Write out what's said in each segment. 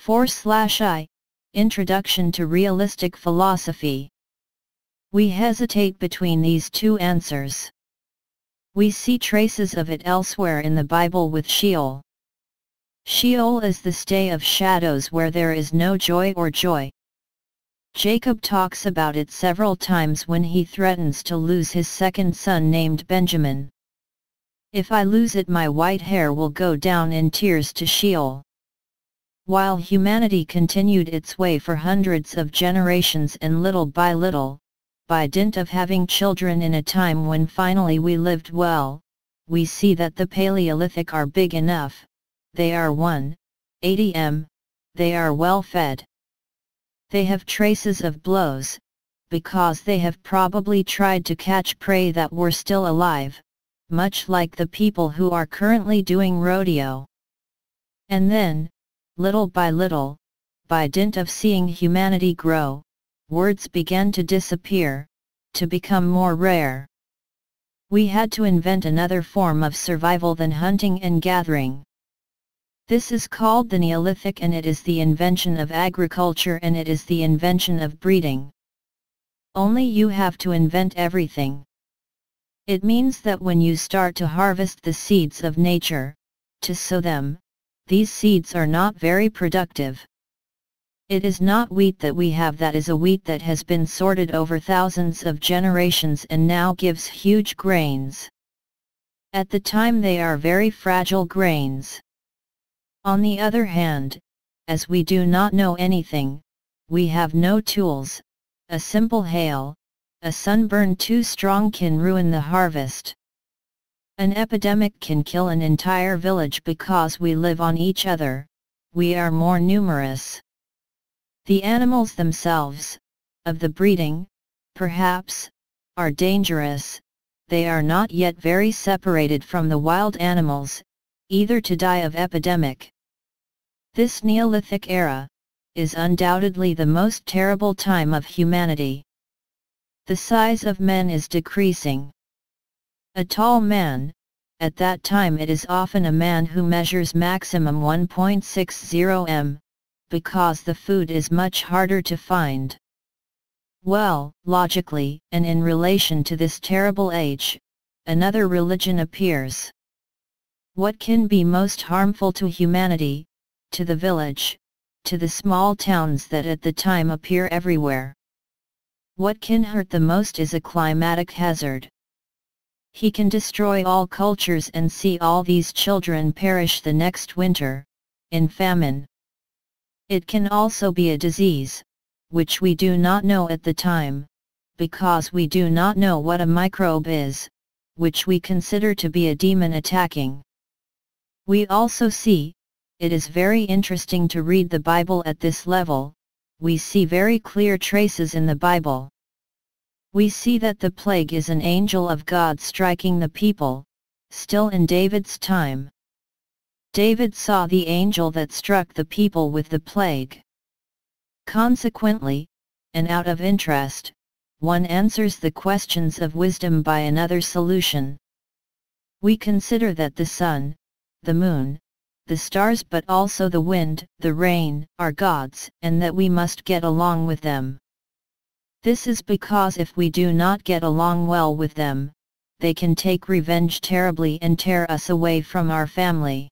4/I Introduction to Realistic Philosophy. We hesitate between these two answers. We see traces of it elsewhere in the Bible with Sheol. Sheol is the stay of shadows where there is no joy or joy. Jacob talks about it several times when he threatens to lose his second son named Benjamin. If I lose it, my white hair will go down in tears to Sheol. While humanity continued its way for hundreds of generations and little by dint of having children in a time when finally we lived well, we see that the Paleolithic are big enough, they are 180 m, they are well fed. They have traces of blows, because they have probably tried to catch prey that were still alive, much like the people who are currently doing rodeo. And then, little by dint of seeing humanity grow, words began to disappear, to become more rare. We had to invent another form of survival than hunting and gathering. This is called the Neolithic, and it is the invention of agriculture, and it is the invention of breeding. Only you have to invent everything. It means that when you start to harvest the seeds of nature, to sow them, these seeds are not very productive. It is not wheat that we have that is a wheat that has been sorted over thousands of generations and now gives huge grains. At the time they are very fragile grains. On the other hand, as we do not know anything, we have no tools, a simple hail, a sunburn too strong can ruin the harvest. An epidemic can kill an entire village because we live on each other, we are more numerous. The animals themselves, of the breeding, perhaps, are dangerous, they are not yet very separated from the wild animals, either to die of epidemic. This Neolithic era is undoubtedly the most terrible time of humanity. The size of men is decreasing. A tall man, at that time it is often a man who measures maximum 1.60 m, because the food is much harder to find. Well, logically, and in relation to this terrible age, another religion appears. What can be most harmful to humanity, to the village, to the small towns that at the time appear everywhere? What can hurt the most is a climatic hazard. He can destroy all cultures and see all these children perish the next winter, in famine. It can also be a disease, which we do not know at the time, because we do not know what a microbe is, which we consider to be a demon attacking. We also see, it is very interesting to read the Bible at this level, we see very clear traces in the Bible. We see that the plague is an angel of God striking the people, still in David's time. David saw the angel that struck the people with the plague. Consequently, and out of interest, one answers the questions of wisdom by another solution. We consider that the sun, the moon, the stars but also the wind, the rain, are gods, and that we must get along with them. This is because if we do not get along well with them, they can take revenge terribly and tear us away from our family.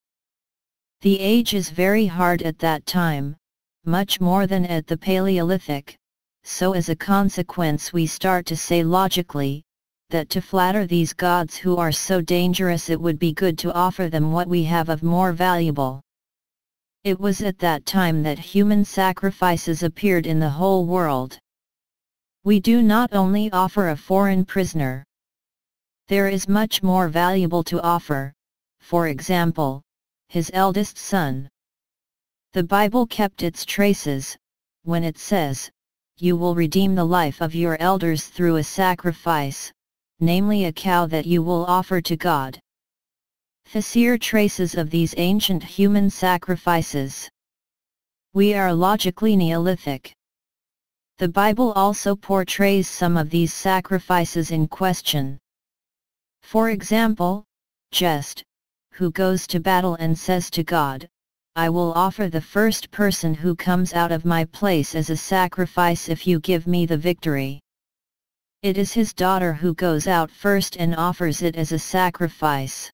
The age is very hard at that time, much more than at the Paleolithic, so as a consequence we start to say logically, that to flatter these gods who are so dangerous it would be good to offer them what we have of more valuable. It was at that time that human sacrifices appeared in the whole world. We do not only offer a foreign prisoner. There is much more valuable to offer, for example, his eldest son. The Bible kept its traces, when it says, "You will redeem the life of your elders through a sacrifice, namely a cow that you will offer to God." There are traces of these ancient human sacrifices. We are logically Neolithic. The Bible also portrays some of these sacrifices in question. For example, Jest, who goes to battle and says to God, I will offer the first person who comes out of my place as a sacrifice if you give me the victory. It is his daughter who goes out first and offers it as a sacrifice.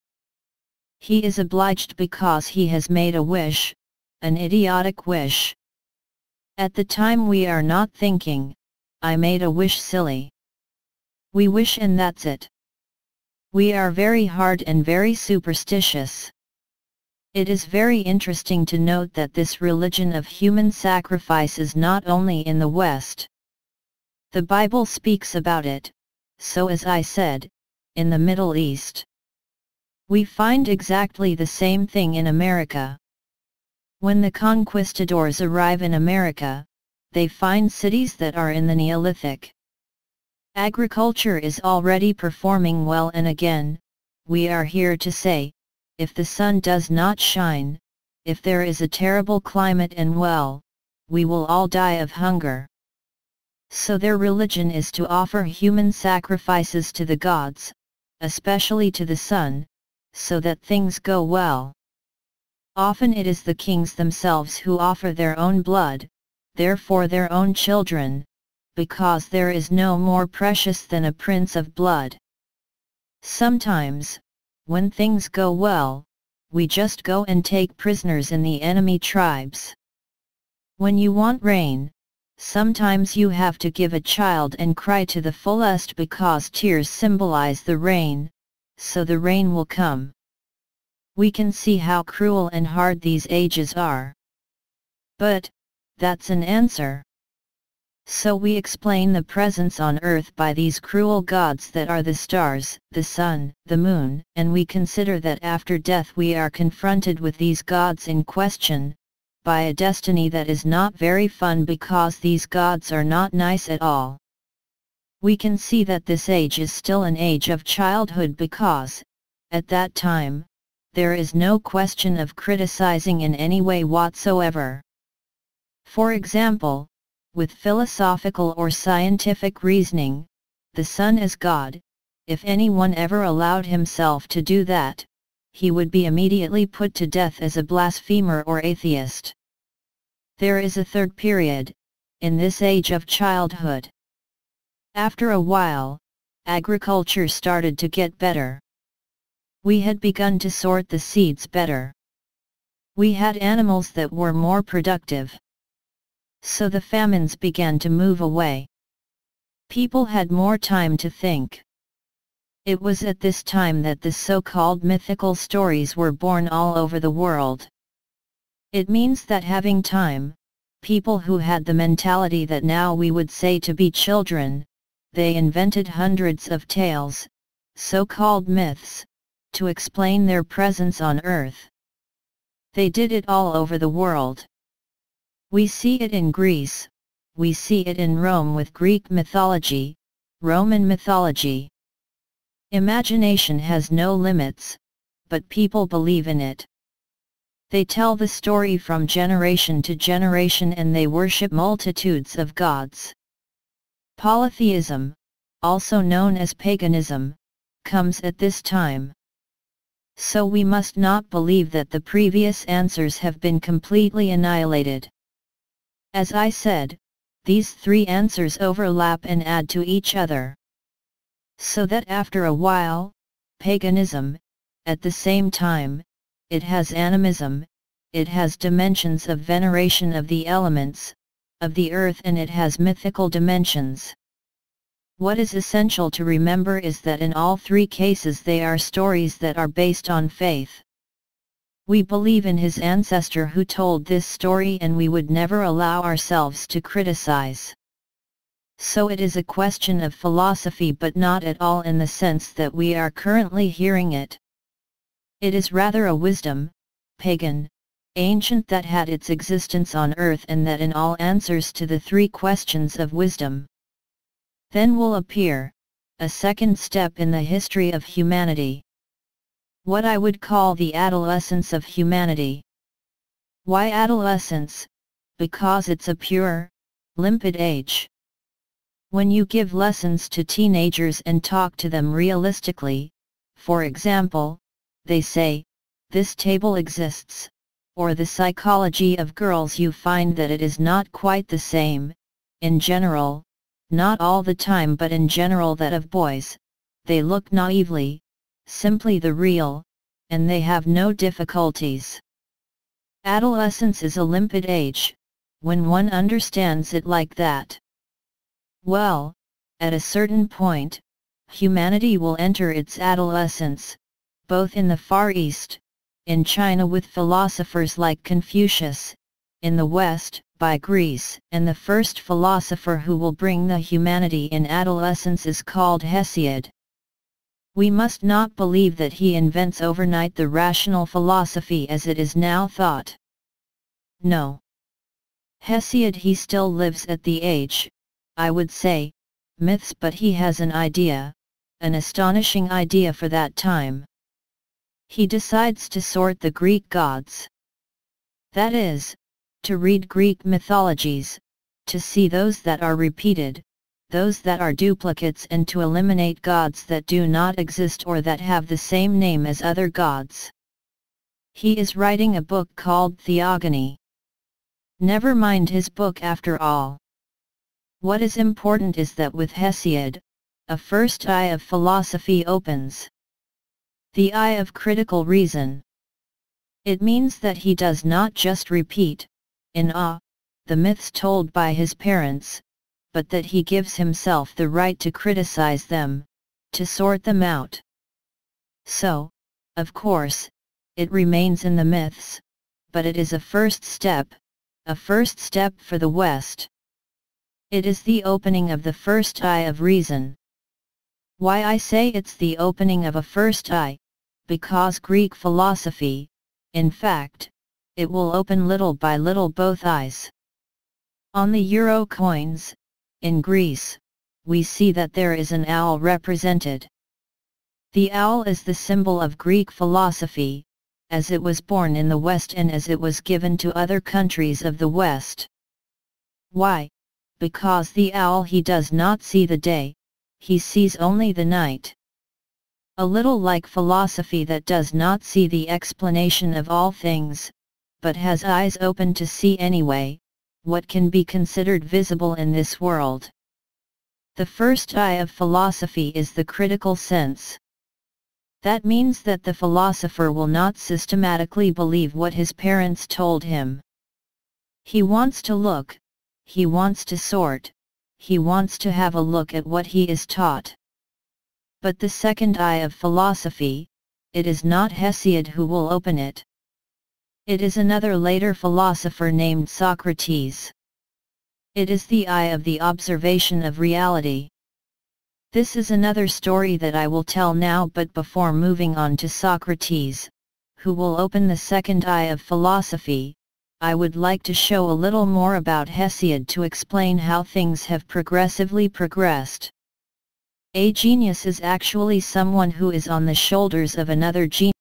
He is obliged because he has made a wish, an idiotic wish. At the time we are not thinking, I made a wish silly. We wish and that's it. We are very hard and very superstitious. It is very interesting to note that this religion of human sacrifice is not only in the West. The Bible speaks about it, so as I said, in the Middle East. We find exactly the same thing in America. When the conquistadors arrive in America, they find cities that are in the Neolithic. Agriculture is already performing well, and again, we are here to say, if the sun does not shine, if there is a terrible climate and well, we will all die of hunger. So their religion is to offer human sacrifices to the gods, especially to the sun, so that things go well. Often it is the kings themselves who offer their own blood, therefore their own children, because there is no more precious than a prince of blood. Sometimes, when things go well, we just go and take prisoners in the enemy tribes. When you want rain, sometimes you have to give a child and cry to the fullest because tears symbolize the rain, so the rain will come. We can see how cruel and hard these ages are. But, that's an answer. So we explain the presence on earth by these cruel gods that are the stars, the sun, the moon, and we consider that after death we are confronted with these gods in question, by a destiny that is not very fun because these gods are not nice at all. We can see that this age is still an age of childhood because, at that time, there is no question of criticizing in any way whatsoever. For example, with philosophical or scientific reasoning, the sun is God. If anyone ever allowed himself to do that, he would be immediately put to death as a blasphemer or atheist. There is a third period, in this age of childhood. After a while, agriculture started to get better. We had begun to sort the seeds better. We had animals that were more productive. So the famines began to move away. People had more time to think. It was at this time that the so-called mythical stories were born all over the world. It means that having time, people who had the mentality that now we would say to be children, they invented hundreds of tales, so-called myths, to explain their presence on earth. They did it all over the world. We see it in Greece, we see it in Rome with Greek mythology, Roman mythology. Imagination has no limits, but people believe in it. They tell the story from generation to generation and they worship multitudes of gods. Polytheism, also known as paganism, comes at this time. So we must not believe that the previous answers have been completely annihilated. As I said, these three answers overlap and add to each other. So that after a while, paganism, at the same time, it has animism, it has dimensions of veneration of the elements, of the earth, and it has mythical dimensions. What is essential to remember is that in all three cases they are stories that are based on faith. We believe in his ancestor who told this story and we would never allow ourselves to criticize. So it is a question of philosophy, but not at all in the sense that we are currently hearing it. It is rather a wisdom, pagan, ancient, that had its existence on earth, and that in all answers to the three questions of wisdom. Then will appear a second step in the history of humanity. What I would call the adolescence of humanity. Why adolescence? Because it's a pure, limpid age. When you give lessons to teenagers and talk to them realistically, for example, they say, this table exists, or the psychology of girls, you find that it is not quite the same, in general, not all the time but in general, that of boys, they look naively, simply the real, and they have no difficulties. Adolescence is a limpid age, when one understands it like that. Well, at a certain point, humanity will enter its adolescence, both in the Far East, in China with philosophers like Confucius, in the West, by Greece, and the first philosopher who will bring the humanity in adolescence is called Hesiod. We must not believe that he invents overnight the rational philosophy as it is now thought. No. Hesiod, he still lives at the age, I would say, myths, but he has an idea, an astonishing idea for that time. He decides to sort the Greek gods. That is, to read Greek mythologies, to see those that are repeated, those that are duplicates, and to eliminate gods that do not exist or that have the same name as other gods. He is writing a book called Theogony. Never mind his book after all. What is important is that with Hesiod, a first eye of philosophy opens. The eye of critical reason. It means that he does not just repeat, in awe, the myths told by his parents, but that he gives himself the right to criticize them, to sort them out. So, of course, it remains in the myths, but it is a first step for the West. It is the opening of the first eye of reason. Why I say it's the opening of a first eye? Because Greek philosophy, in fact, it will open little by little both eyes. On the euro coins, in Greece, we see that there is an owl represented. The owl is the symbol of Greek philosophy, as it was born in the West and as it was given to other countries of the West. Why? Because the owl, he does not see the day, he sees only the night. A little like philosophy that does not see the explanation of all things, but has eyes open to see anyway, what can be considered visible in this world. The first eye of philosophy is the critical sense. That means that the philosopher will not systematically believe what his parents told him. He wants to look, he wants to sort, he wants to have a look at what he is taught. But the second eye of philosophy, it is not Hesiod who will open it. It is another later philosopher named Socrates. It is the eye of the observation of reality. This is another story that I will tell now, but before moving on to Socrates, who will open the second eye of philosophy, I would like to show a little more about Hesiod to explain how things have progressively progressed. A genius is actually someone who is on the shoulders of another genius.